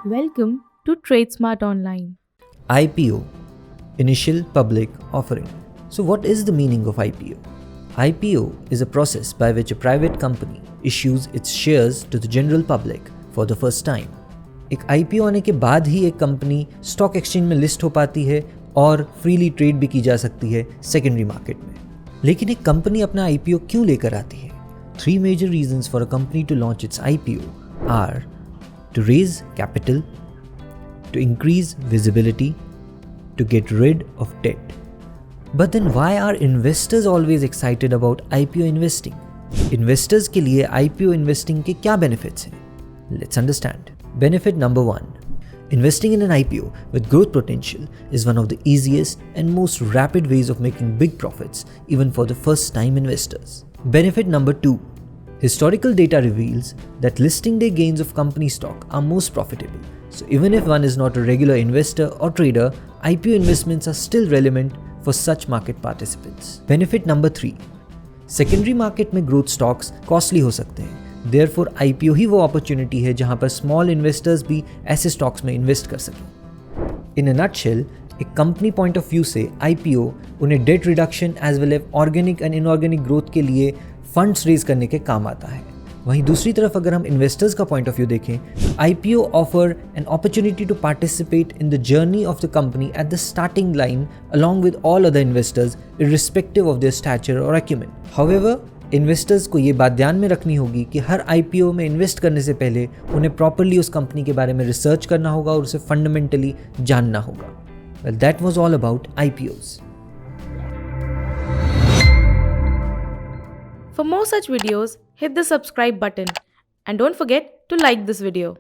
Welcome to TradeSmart Online. IPO, Initial Public Offering. So what is the meaning of IPO? IPO is a process by which a private company issues its shares to the general public for the first time. एक IPO आने के बाद ही एक company stock exchange में list हो पाती है और फ्रीली ट्रेड भी की जा सकती है सेकेंडरी मार्केट में। लेकिन एक कंपनी अपना IPO क्यों लेकर आती है? 3 major reasons for a company to launch its IPO are to raise capital, to increase visibility, to get rid of debt. But then why are investors always excited about IPO investing? Investors के लिए IPO investing के क्या benefits हैं? Let's understand. Benefit number 1. Investing in an IPO with growth potential is one of the easiest and most rapid ways of making big profits even for the first time investors. Benefit number 2. Historical data reveals that listing day gains of company stock are most profitable. So even if one is not a regular investor or trader, IPO investments are still relevant for such market participants. Benefit number 3. Secondary market में growth stocks costly हो सकते हैं. Therefore IPO ही वो opportunity है जहां पर small investors भी ऐसे stocks में invest कर सकें. In a nutshell, एक कंपनी पॉइंट ऑफ व्यू से IPO उन्हें debt reduction as well as organic and inorganic growth के लिए फंड्स रेज करने के काम आता है. वहीं दूसरी तरफ अगर हम इन्वेस्टर्स का पॉइंट ऑफ व्यू देखें तो IPO offer an opportunity to participate in the journey of the company at the starting line along with all other investors irrespective of their stature और एक्यूमेन. हाउएवर, इन्वेस्टर्स को ये बात ध्यान में रखनी होगी कि हर IPO में इन्वेस्ट करने से पहले उन्हें प्रॉपरली उस कंपनी के बारे में रिसर्च करना होगा और उसे फंडामेंटली जानना होगा. Well, that was all about IPOs. For more such videos, hit the subscribe button and don't forget to like this video.